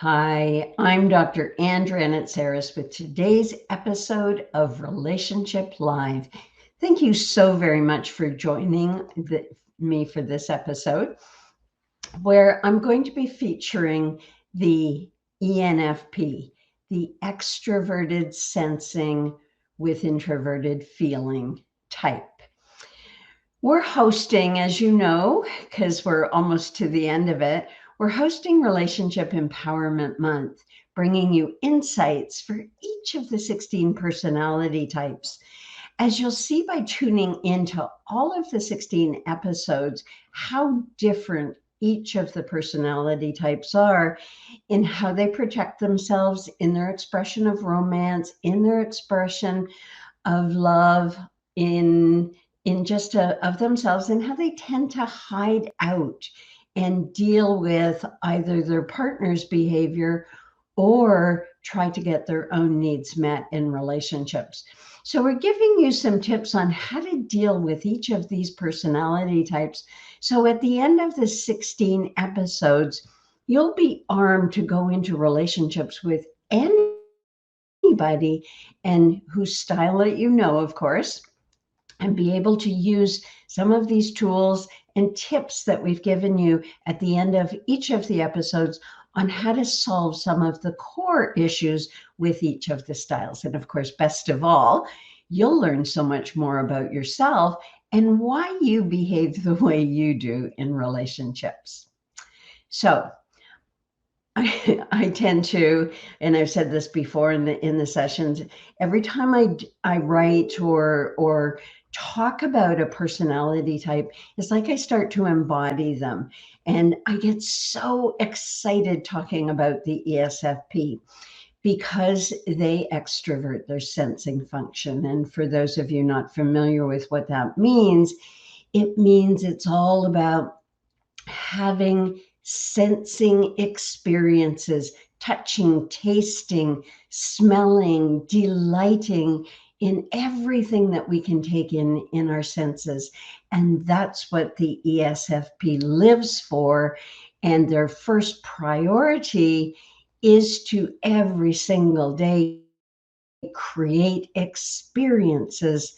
Hi, I'm Dr. Dranitsaris with today's episode of Relationship Live. Thank you so very much for joining me for this episode, where I'm going to be featuring the ENFP, the extroverted sensing with introverted feeling type. We're hosting, as you know, because we're almost to the end of it, we're hosting Relationship Empowerment Month, bringing you insights for each of the 16 personality types. As you'll see by tuning into all of the 16 episodes, how different each of the personality types are in how they protect themselves, in their expression of romance, in their expression of love, in just of themselves, and how they tend to hide out and deal with either their partner's behavior or try to get their own needs met in relationships. So we're giving you some tips on how to deal with each of these personality types. So at the end of the 16 episodes, you'll be armed to go into relationships with anybody and whose style that you know, of course, and be able to use some of these tools and tips that we've given you at the end of each of the episodes on how to solve some of the core issues with each of the styles. And of course, best of all, you'll learn so much more about yourself and why you behave the way you do in relationships. So I tend to, and I've said this before in the sessions, every time I write or talk about a personality type, it's like I start to embody them. And I get so excited talking about the ESFP because they extrovert their sensing function. And for those of you not familiar with what that means, it means it's all about having sensing experiences, touching, tasting, smelling, delighting in everything that we can take in our senses. And that's what the ESFP lives for. And their first priority is to every single day create experiences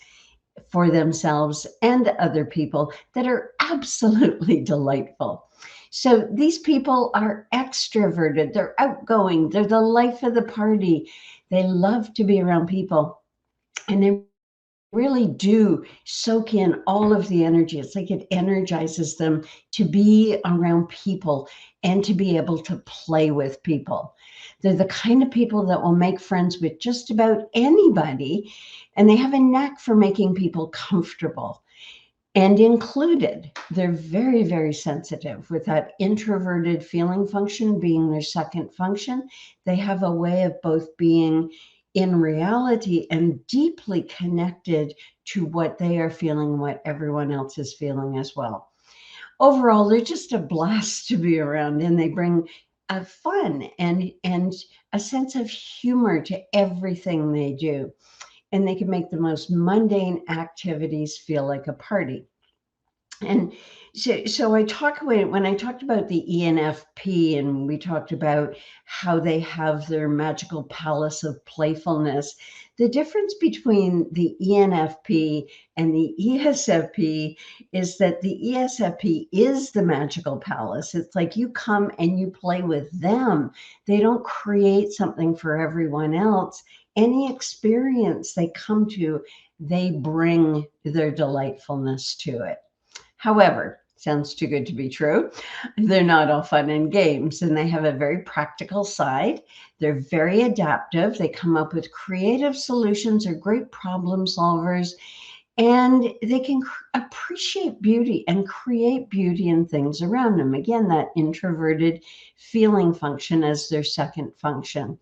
for themselves and other people that are absolutely delightful. So these people are extroverted, they're outgoing, they're the life of the party. They love to be around people, and they really do soak in all of the energy. It's like it energizes them to be around people and to be able to play with people. They're the kind of people that will make friends with just about anybody, and they have a knack for making people comfortable and included. They're very, very sensitive with that introverted feeling function being their second function. They have a way of both being in reality and deeply connected to what they are feeling, what everyone else is feeling as well. Overall, they're just a blast to be around, and they bring a fun and a sense of humor to everything they do. And they can make the most mundane activities feel like a party. And so I talk when I talked about the ENFP, and we talked about how they have their magical palace of playfulness. The difference between the ENFP and the ESFP is that the ESFP is the magical palace. It's like you come and you play with them. They don't create something for everyone else. Any experience they come to, they bring their delightfulness to it. However, sounds too good to be true. They're not all fun and games, and they have a very practical side. They're very adaptive. They come up with creative solutions, are great problem solvers, and they can appreciate beauty and create beauty in things around them. Again, that introverted feeling function as their second function.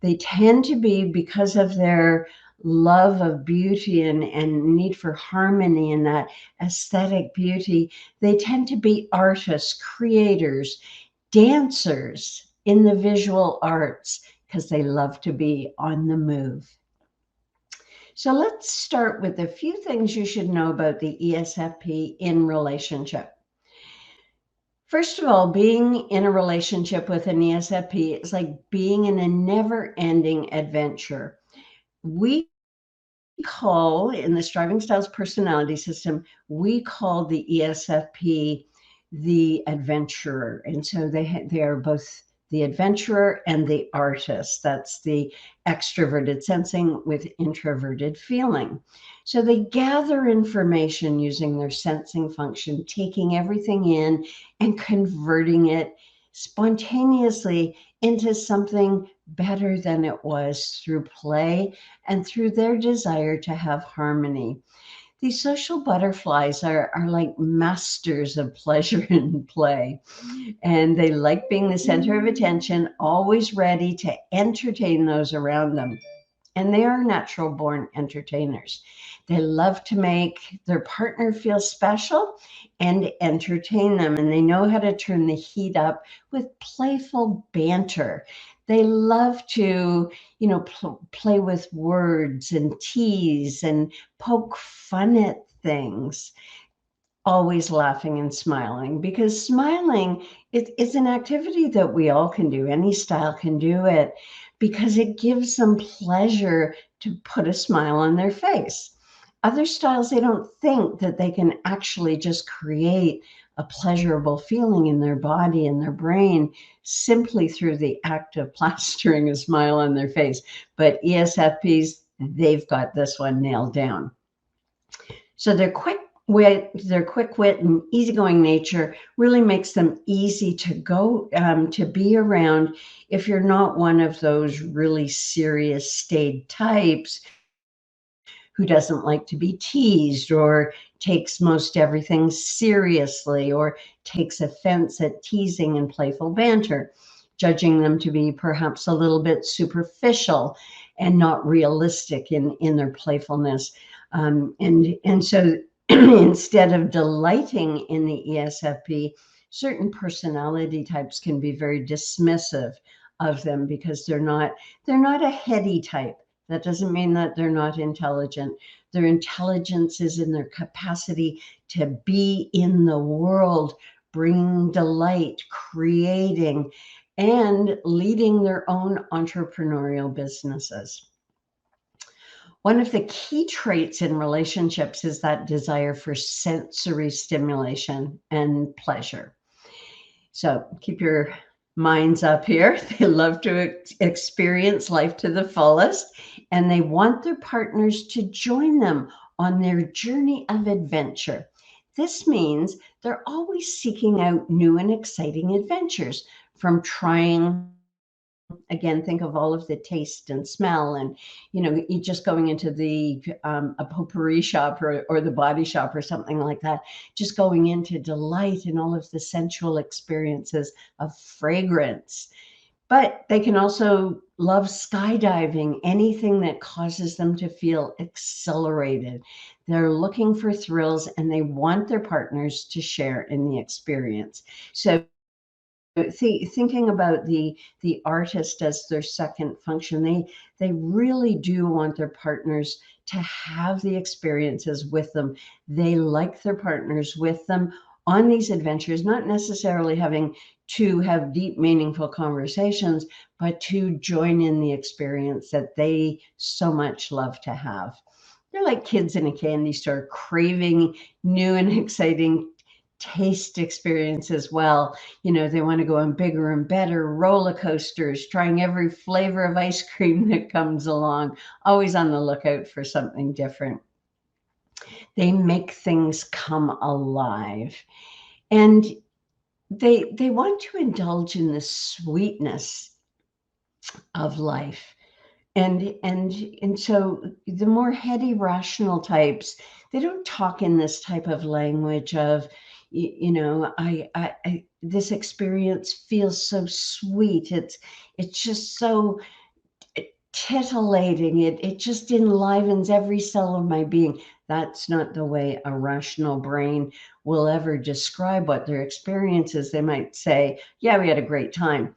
They tend to be, because of their love of beauty and need for harmony and that aesthetic beauty, they tend to be artists, creators, dancers in the visual arts because they love to be on the move. So let's start with a few things you should know about the ESFP in relationship. First of all, being in a relationship with an ESFP is like being in a never-ending adventure. We call, in the Striving Styles personality system, we call the ESFP the adventurer. And so they are both the adventurer and the artist. That's the extroverted sensing with introverted feeling. So they gather information using their sensing function, taking everything in and converting it spontaneously into something better than it was through play and through their desire to have harmony. These social butterflies are like masters of pleasure and play, and they like being the center of attention, always ready to entertain those around them. And they are natural born entertainers. They love to make their partner feel special and entertain them. And they know how to turn the heat up with playful banter. They love to, play with words and tease and poke fun at things, always laughing and smiling, because smiling is an activity that we all can do. Any style can do it because it gives them pleasure to put a smile on their face. Other styles, they don't think that they can actually just create a pleasurable feeling in their body and their brain simply through the act of plastering a smile on their face. But ESFPs, they've got this one nailed down. So their quick wit and easygoing nature really makes them easy to go to be around if you're not one of those really serious, staid types who doesn't like to be teased or takes most everything seriously or takes offense at teasing and playful banter, judging them to be perhaps a little bit superficial and not realistic in their playfulness. And so instead of delighting in the ESFP, certain personality types can be very dismissive of them because they're not a heady type. That doesn't mean that they're not intelligent. Their intelligence is in their capacity to be in the world, bringing delight, creating, and leading their own entrepreneurial businesses. One of the key traits in relationships is that desire for sensory stimulation and pleasure. So keep your minds up here. They love to experience life to the fullest, and they want their partners to join them on their journey of adventure. This means they're always seeking out new and exciting adventures, from trying, again, think of all of the taste and smell, and you just going into the a potpourri shop or the body shop or something like that, just going into delight in all of the sensual experiences of fragrance. But they can also love skydiving, anything that causes them to feel accelerated. They're looking for thrills and they want their partners to share in the experience. So thinking about the artist as their second function, they really do want their partners to have the experiences with them. They like their partners with them on these adventures, not necessarily having to have deep, meaningful conversations, but to join in the experience that they so much love to have. They're like kids in a candy store, craving new and exciting taste experience as well. They want to go on bigger and better roller coasters, trying every flavor of ice cream that comes along, always on the lookout for something different. They make things come alive, and they want to indulge in the sweetness of life. And so the more heady, rational types, they don't talk in this type of language of, I this experience feels so sweet. It's just so titillating. It just enlivens every cell of my being. That's not the way a rational brain will ever describe what their experience is. They might say, yeah, we had a great time.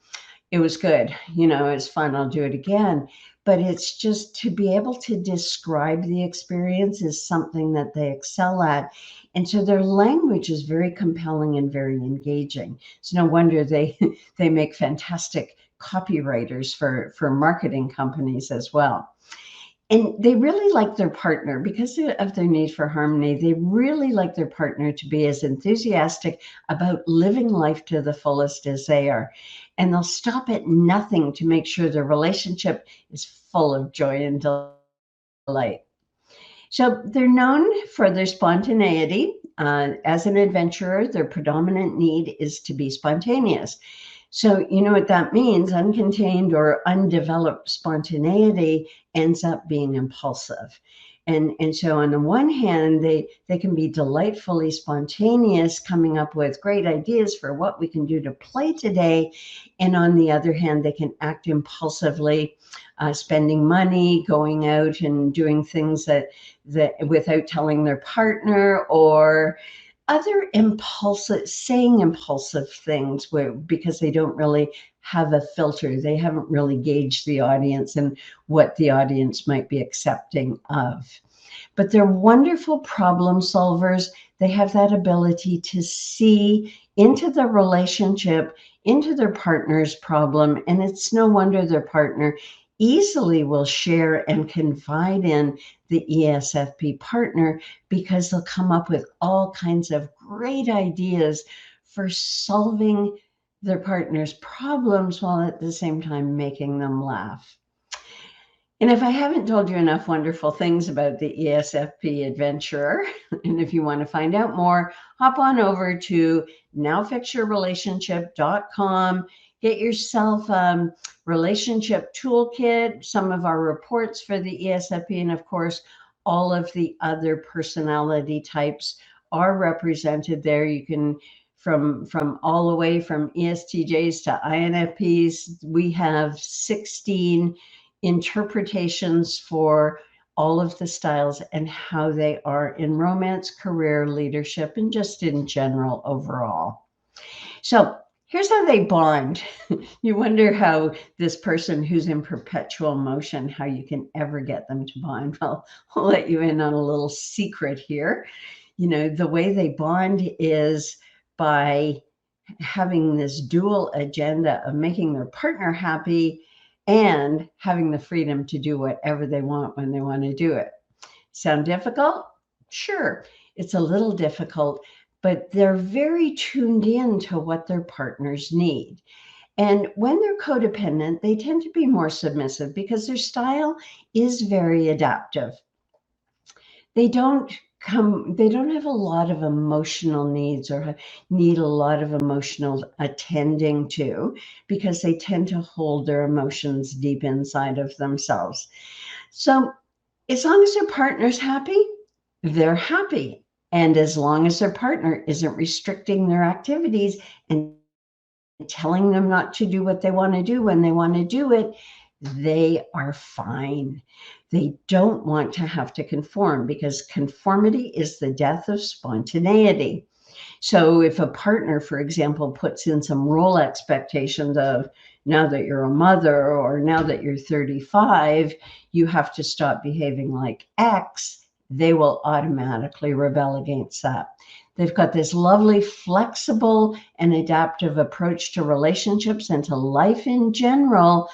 It was good. It was fun. I'll do it again. but it's just to be able to describe the experience is something that they excel at. And so their language is very compelling and very engaging. It's no wonder they they make fantastic copywriters for marketing companies as well. And they really like their partner because of their need for harmony. They really like their partner to be as enthusiastic about living life to the fullest as they are. And they'll stop at nothing to make sure their relationship is full of joy and delight. So they're known for their spontaneity. As an adventurer, their predominant need is to be spontaneous. So you know what that means? Uncontained or undeveloped spontaneity ends up being impulsive. And so on the one hand, they can be delightfully spontaneous, coming up with great ideas for what we can do to play today. And on the other hand, they can act impulsively, spending money, going out and doing things that without telling their partner, or other saying impulsive things because they don't really have a filter. They haven't really gauged the audience and what the audience might be accepting of. But they're wonderful problem solvers. They have that ability to see into the relationship, into their partner's problem, and it's no wonder their partner easily will share and confide in the ESFP partner, because they'll come up with all kinds of great ideas for solving their partner's problems while at the same time making them laugh. And if I haven't told you enough wonderful things about the ESFP adventurer, and if you want to find out more, hop on over to nowfixyourrelationship.com. Get yourself a relationship toolkit, some of our reports for the ESFP, and of course, all of the other personality types are represented there. You can, from all the way from ESTJs to INFPs, we have 16 interpretations for all of the styles and how they are in romance, career, leadership, and just in general overall. So here's how they bond. You wonder how this person who's in perpetual motion, how you can ever get them to bond. Well, I'll let you in on a little secret here. You know, the way they bond is by having this dual agenda of making their partner happy and having the freedom to do whatever they want when they want to do it. Sound difficult? Sure, it's a little difficult, but they're very tuned in to what their partners need. And when they're codependent, they tend to be more submissive because their style is very adaptive. They don't have a lot of emotional needs or need a lot of emotional attending to, because they tend to hold their emotions deep inside of themselves. So as long as their partner's happy, they're happy. And as long as their partner isn't restricting their activities and telling them not to do what they want to do when they want to do it, they are fine. They don't want to have to conform, because conformity is the death of spontaneity. So if a partner, for example, puts in some role expectations of, now that you're a mother or now that you're 35, you have to stop behaving like X, they will automatically rebel against that. They've got this lovely, flexible, and adaptive approach to relationships and to life in general,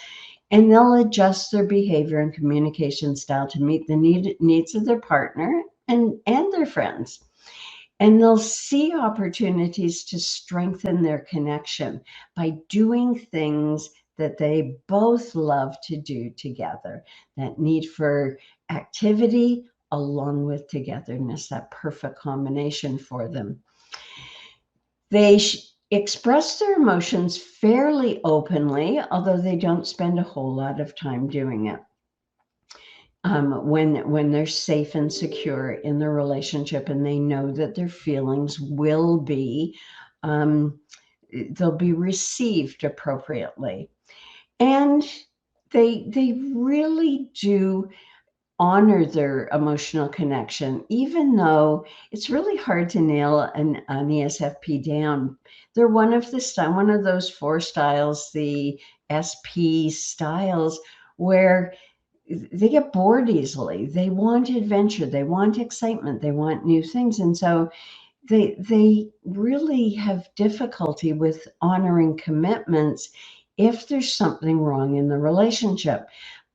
and they'll adjust their behavior and communication style to meet the needs of their partner and their friends. And they'll see opportunities to strengthen their connection by doing things that they both love to do together. That need for activity along with togetherness, that perfect combination for them. They express their emotions fairly openly, although they don't spend a whole lot of time doing it. When they're safe and secure in their relationship and they know that their feelings will be, they'll be received appropriately. And they really do honor their emotional connection, even though it's really hard to nail an ESFP down. They're one of those 4 styles, the SP styles, where they get bored easily. They want adventure. They want excitement. They want new things. And so they really have difficulty with honoring commitments if there's something wrong in the relationship.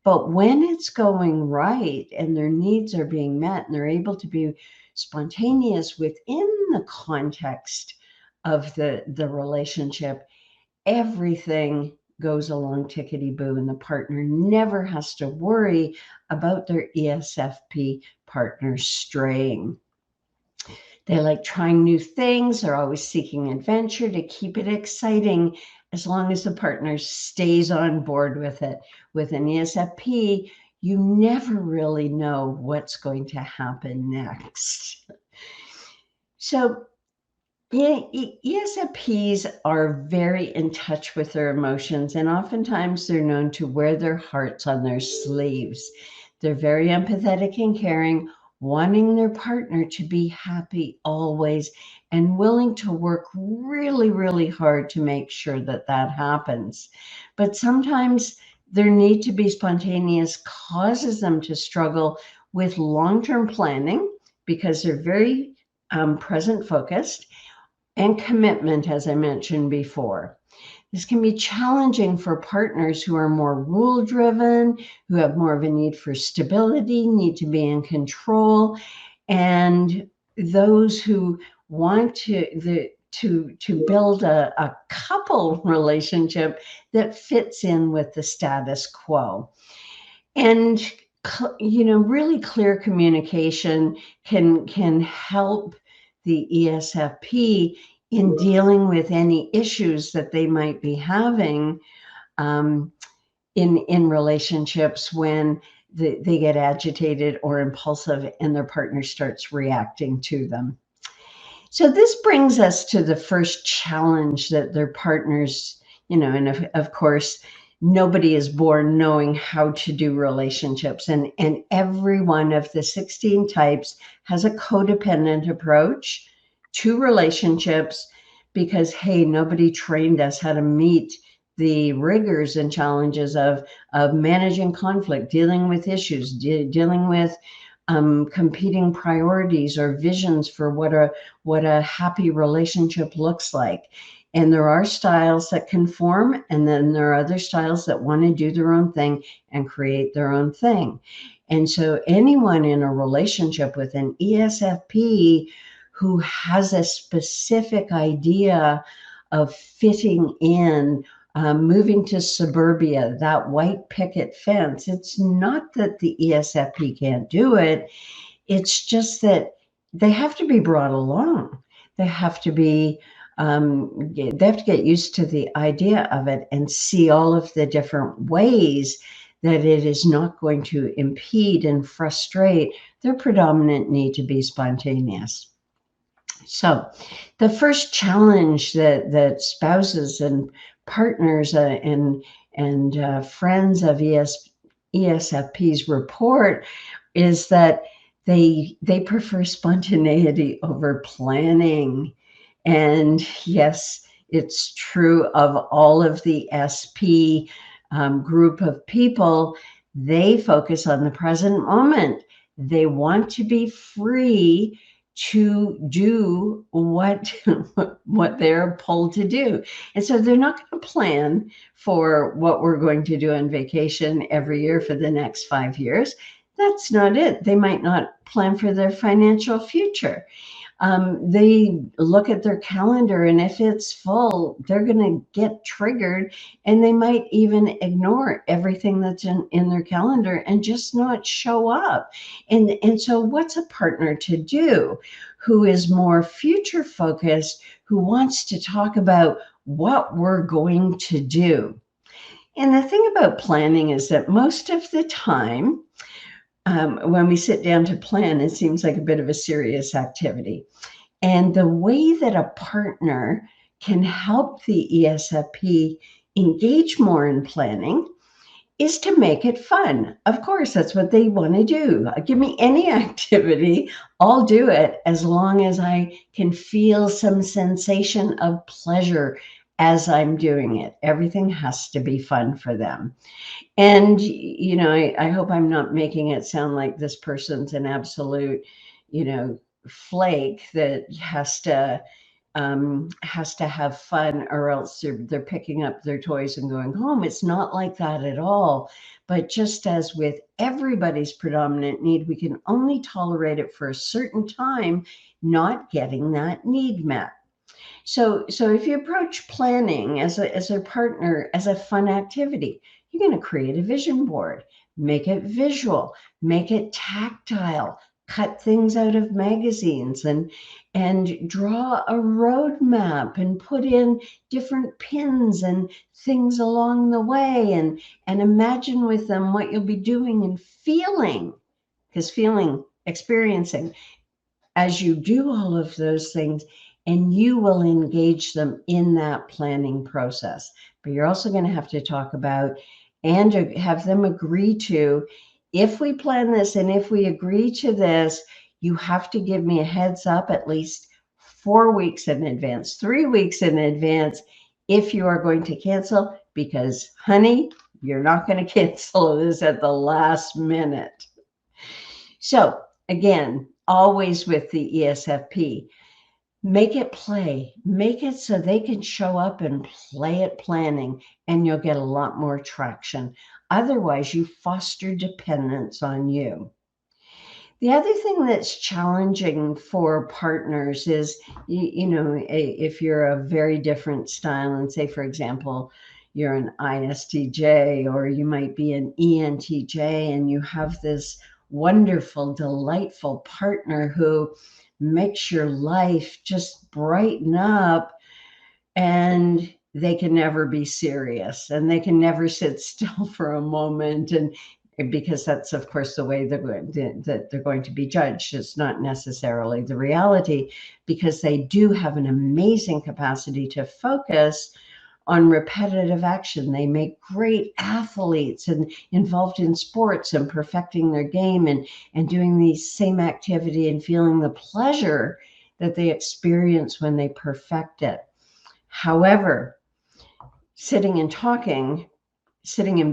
But when it's going right and their needs are being met and they're able to be spontaneous within the context of the relationship, everything goes along tickety-boo, and the partner never has to worry about their ESFP partner straying. They like trying new things. They're always seeking adventure to keep it exciting as long as the partner stays on board with it. With an ESFP, you never really know what's going to happen next. So ESFPs are very in touch with their emotions, and oftentimes they're known to wear their hearts on their sleeves. They're very empathetic and caring, wanting their partner to be happy always, and willing to work really, really hard to make sure that that happens. But sometimes their need to be spontaneous causes them to struggle with long-term planning because they're very present focused, and commitment, as I mentioned before. This can be challenging for partners who are more rule-driven, who have more of a need for stability, need to be in control, and those who want to build a couple relationship that fits in with the status quo. And really clear communication can help the ESFP in dealing with any issues that they might be having in relationships when they get agitated or impulsive and their partner starts reacting to them. So this brings us to the first challenge that their partners, and of course, nobody is born knowing how to do relationships. And every one of the 16 types has a codependent approach to relationships because, hey, nobody trained us how to meet the rigors and challenges of managing conflict, dealing with issues, dealing with competing priorities or visions for what a happy relationship looks like. And there are styles that conform, and then there are other styles that want to do their own thing and create their own thing. And so anyone in a relationship with an ESFP who has a specific idea of fitting in, moving to suburbia, that white picket fence, it's not that the ESFP can't do it. It's just that they have to be brought along. They have to be they have to get used to the idea of it and see all of the different ways that it is not going to impede and frustrate their predominant need to be spontaneous. So the first challenge that spouses and partners and friends of ESFPs report is that they prefer spontaneity over planning. And yes, it's true of all of the SP group of people. They focus on the present moment. They want to be free to do what they're pulled to do. And so they're not going to plan for what we're going to do on vacation every year for the next 5 years. That's not it. They might not plan for their financial future. They look at their calendar, and if it's full, they're going to get triggered, and they might even ignore everything that's in their calendar and just not show up. And so what's a partner to do who is more future focused, who wants to talk about what we're going to do? And the thing about planning is that most of the time, when we sit down to plan, it seems like a bit of a serious activity. And the way that a partner can help the ESFP engage more in planning is to make it fun. Of course, that's what they want to do. Give me any activity, I'll do it as long as I can feel some sensation of pleasure as I'm doing it. Everything has to be fun for them. And, I hope I'm not making it sound like this person's an absolute, flake that has to have fun, or else they're picking up their toys and going home. It's not like that at all. But just as with everybody's predominant need, we can only tolerate it for a certain time, not getting that need met. So if you approach planning as a partner, as a fun activity, you're going to create a vision board, make it visual, make it tactile, cut things out of magazines, and draw a roadmap and put in different pins and things along the way, and imagine with them what you'll be doing and feeling, because experiencing as you do all of those things, and you will engage them in that planning process. But you're also going to have to talk about and have them agree to, if we plan this and if we agree to this, you have to give me a heads up at least 4 weeks in advance, 3 weeks in advance, if you are going to cancel, because honey, you're not going to cancel this at the last minute. So again, always with the ESFP, make it play, make it so they can show up and play at planning, and you'll get a lot more traction. Otherwise, you foster dependence on you. The other thing that's challenging for partners is, if you're a very different style, and say, for example, you're an ISTJ, or you might be an ENTJ, and you have this wonderful, delightful partner who makes your life just brighten up, and they can never be serious, and they can never sit still for a moment, and because that's, of course, the way that they're going to be judged. It's not necessarily the reality, because they do have an amazing capacity to focus on repetitive action. They make great athletes and involved in sports and perfecting their game, and doing the same activity and feeling the pleasure that they experience when they perfect it. However, sitting and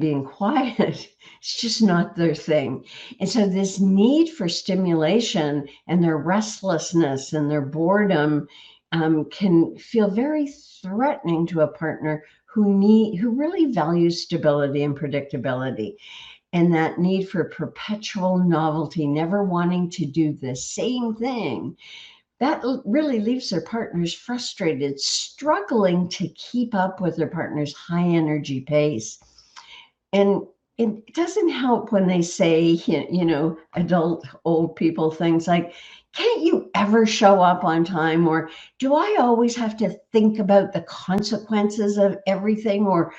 being quiet, it's just not their thing. And so this need for stimulation and their restlessness and their boredom can feel very threatening to a partner who really values stability and predictability. And that need for perpetual novelty, never wanting to do the same thing, that really leaves their partners frustrated, struggling to keep up with their partner's high energy pace. And it doesn't help when they say, adult old people things like, can't you ever show up on time? Or do I always have to think about the consequences of everything? Or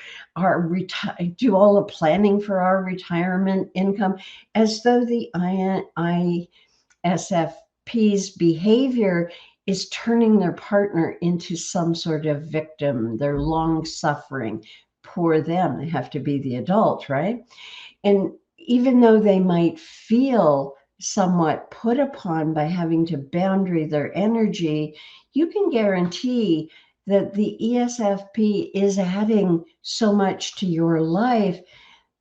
do all the planning for our retirement income? As though the ISFP's behavior is turning their partner into some sort of victim. They're long suffering. Poor them, they have to be the adult, right? And even though they might feel somewhat put upon by having to boundary their energy, you can guarantee that the ESFP is adding so much to your life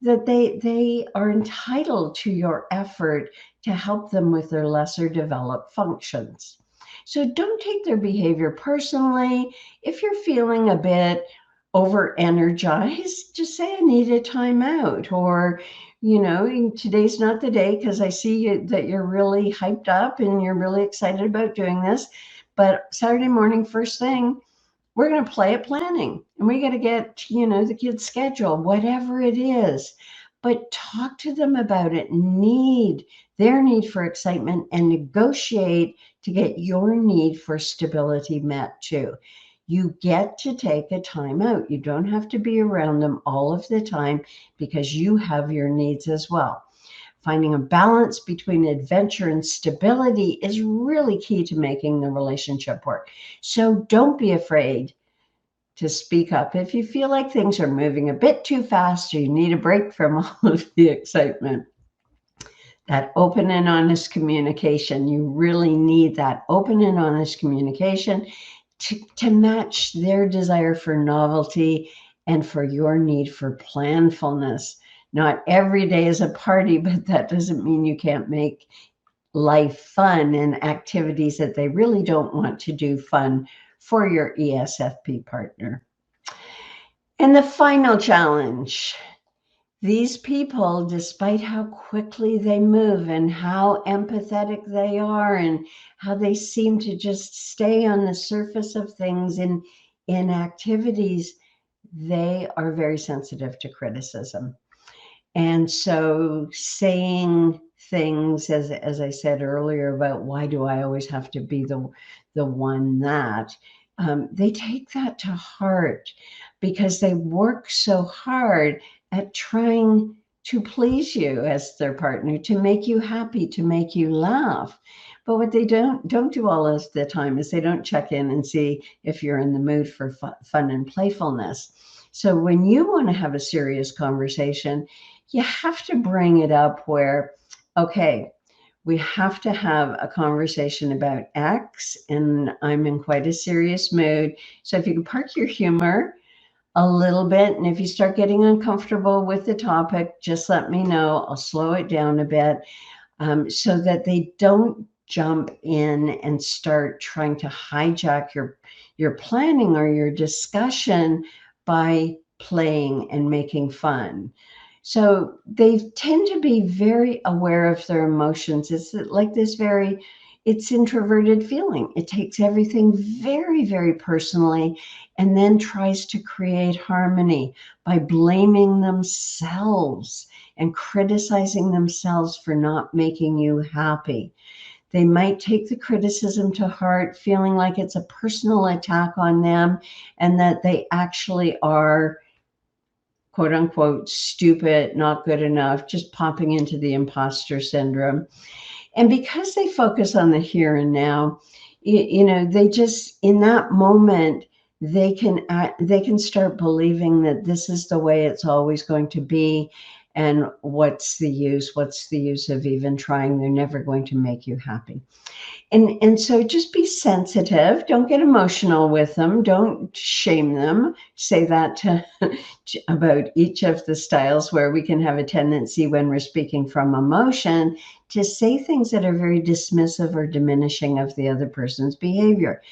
that they are entitled to your effort to help them with their lesser developed functions. So don't take their behavior personally. If you're feeling a bit over energized, just say, I need a timeout, or today's not the day, because I see that you're really hyped up and you're really excited about doing this, but Saturday morning first thing, we're going to play at planning, and we got to get the kids' schedule, whatever it is. But talk to them about it, their need for excitement, and negotiate to get your need for stability met too. You get to take a time out. You don't have to be around them all of the time, because you have your needs as well. Finding a balance between adventure and stability is really key to making the relationship work. So don't be afraid to speak up if you feel like things are moving a bit too fast, or you need a break from all of the excitement. That open and honest communication, you really need that open and honest communication. to match their desire for novelty and for your need for planfulness. Not every day is a party, but that doesn't mean you can't make life fun and activities that they really don't want to do fun for your ESFP partner. And the final challenge. These people, despite how quickly they move and how empathetic they are and how they seem to just stay on the surface of things in activities, they are very sensitive to criticism. And so saying things, as I said earlier, about why do I always have to be the one that, they take that to heart because they work so hard at trying to please you as their partner, to make you happy, to make you laugh. But what they don't do all of the time is they don't check in and see if you're in the mood for fun and playfulness. So when you want to have a serious conversation, you have to bring it up where, okay, we have to have a conversation about X, and I'm in quite a serious mood. So if you can park your humor a little bit, and if you start getting uncomfortable with the topic, just let me know. I'll slow it down a bit, so that they don't jump in and start trying to hijack your planning or your discussion by playing and making fun. So they tend to be very aware of their emotions. It's like this it's introverted feeling. It takes everything very, very personally and then tries to create harmony by blaming themselves and criticizing themselves for not making you happy. They might take the criticism to heart, feeling like it's a personal attack on them and that they actually are, quote unquote, stupid, not good enough, just popping into the imposter syndrome. And because they focus on the here and now, they just, in that moment, they can start believing that this is the way it's always going to be. And what's the use? What's the use of even trying? They're never going to make you happy. And so just be sensitive. Don't get emotional with them. Don't shame them. Say that to about each of the styles, where we can have a tendency when we're speaking from emotion to say things that are very dismissive or diminishing of the other person's behavior.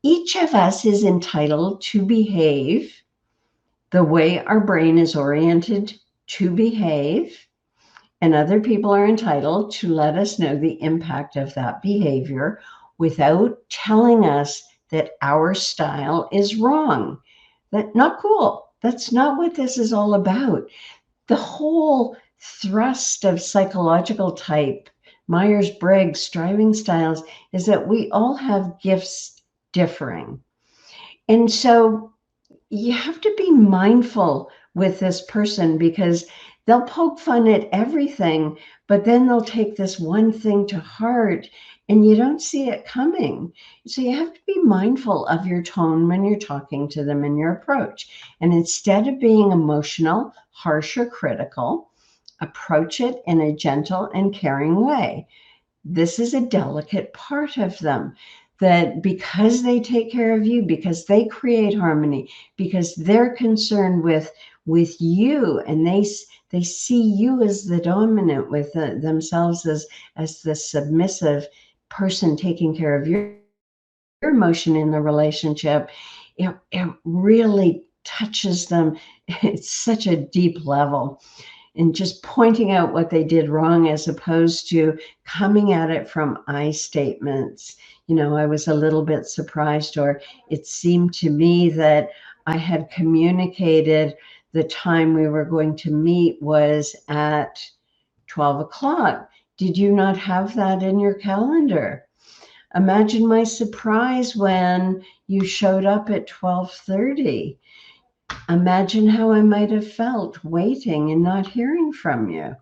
Each of us is entitled to behave the way our brain is oriented to behave. And other people are entitled to let us know the impact of that behavior without telling us that our style is wrong. That's not cool. That's not what this is all about. The whole thrust of psychological type, Myers-Briggs, striving styles, is that we all have gifts differing. And so you have to be mindful with this person, because they'll poke fun at everything, but then they'll take this one thing to heart and you don't see it coming. So you have to be mindful of your tone when you're talking to them and your approach. And instead of being emotional, harsh, or critical, approach it in a gentle and caring way. This is a delicate part of them, that because they take care of you, because they create harmony, because they're concerned with you, and they see you as the dominant, with themselves as the submissive person taking care of your emotion in the relationship, it really touches them. It's such a deep level. And just pointing out what they did wrong, as opposed to coming at it from I statements. I was a little bit surprised, or it seemed to me that I had communicated the time we were going to meet was at 12 o'clock. Did you not have that in your calendar? Imagine my surprise when you showed up at 12:30. Imagine how I might have felt waiting and not hearing from you.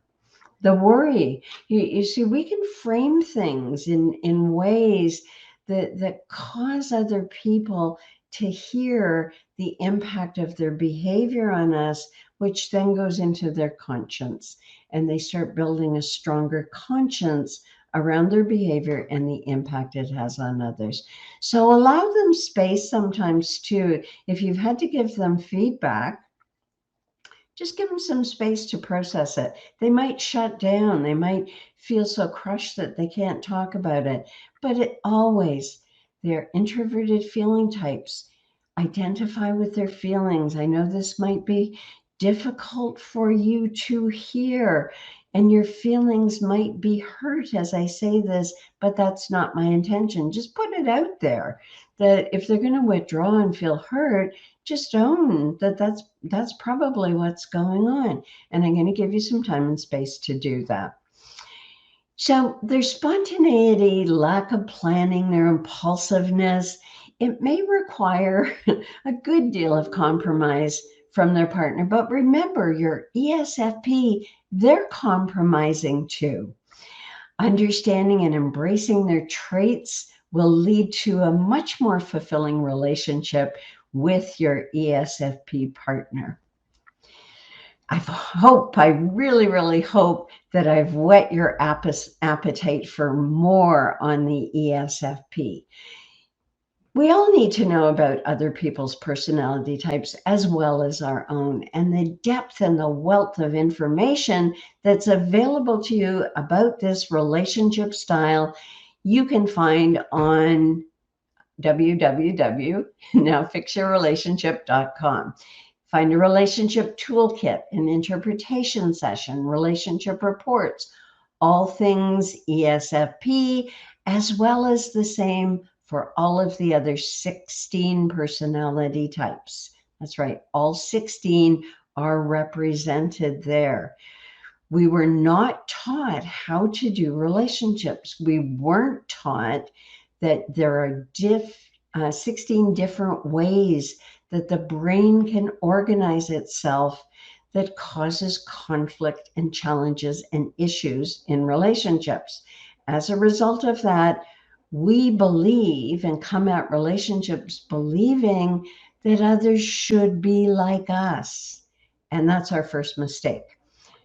The worry. You see, we can frame things in ways that cause other people to hear the impact of their behavior on us, which then goes into their conscience. And they start building a stronger conscience around their behavior and the impact it has on others. So allow them space sometimes too. If you've had to give them feedback, just give them some space to process it. They might shut down. They might feel so crushed that they can't talk about it. But they're introverted feeling types. Identify with their feelings. I know this might be difficult for you to hear, and your feelings might be hurt as I say this, but that's not my intention. Just put it out there that if they're going to withdraw and feel hurt, just own that that's probably what's going on. And I'm going to give you some time and space to do that. So their spontaneity, lack of planning, their impulsiveness, it may require a good deal of compromise from their partner. But remember, your ESFP, they're compromising too. Understanding and embracing their traits will lead to a much more fulfilling relationship with your ESFP partner. I really, really hope that I've whet your appetite for more on the ESFP. We all need to know about other people's personality types as well as our own, and the depth and the wealth of information that's available to you about this relationship style you can find on www.nowfixyourrelationship.com. Find a relationship toolkit, an interpretation session, relationship reports, all things ESFP, as well as the same for all of the other 16 personality types. That's right, all 16 are represented there. We were not taught how to do relationships. We weren't taught that there are 16 different ways that the brain can organize itself that causes conflict and challenges and issues in relationships. As a result of that, we believe and come at relationships believing that others should be like us. And that's our first mistake.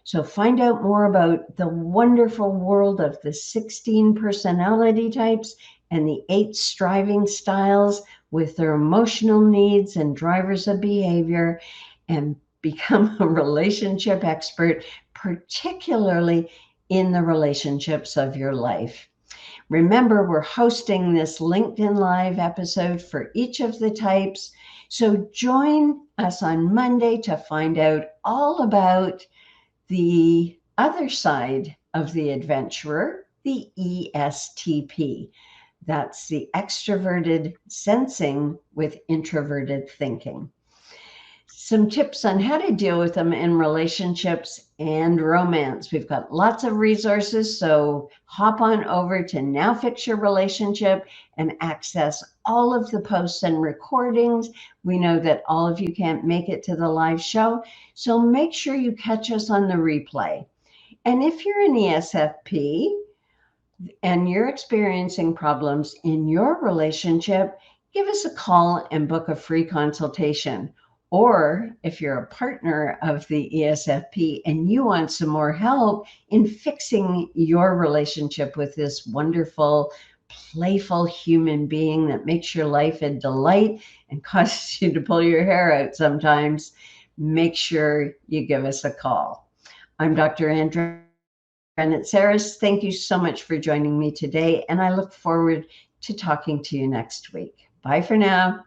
So find out more about the wonderful world of the 16 personality types and the 8 striving styles with their emotional needs and drivers of behavior, and become a relationship expert, particularly in the relationships of your life. Remember, we're hosting this LinkedIn Live episode for each of the types. So join us on Monday to find out all about the other side of the adventurer, the ESTP. That's the extroverted sensing with introverted thinking. Some tips on how to deal with them in relationships and romance. We've got lots of resources, so hop on over to Now Fix Your Relationship and access all of the posts and recordings. We know that all of you can't make it to the live show, so make sure you catch us on the replay. And if you're an ESFP and you're experiencing problems in your relationship, give us a call and book a free consultation. Or if you're a partner of the ESFP and you want some more help in fixing your relationship with this wonderful, playful human being that makes your life a delight and causes you to pull your hair out sometimes, make sure you give us a call. I'm Dr. Andrea Dranitsaris. Thank you so much for joining me today, and I look forward to talking to you next week. Bye for now.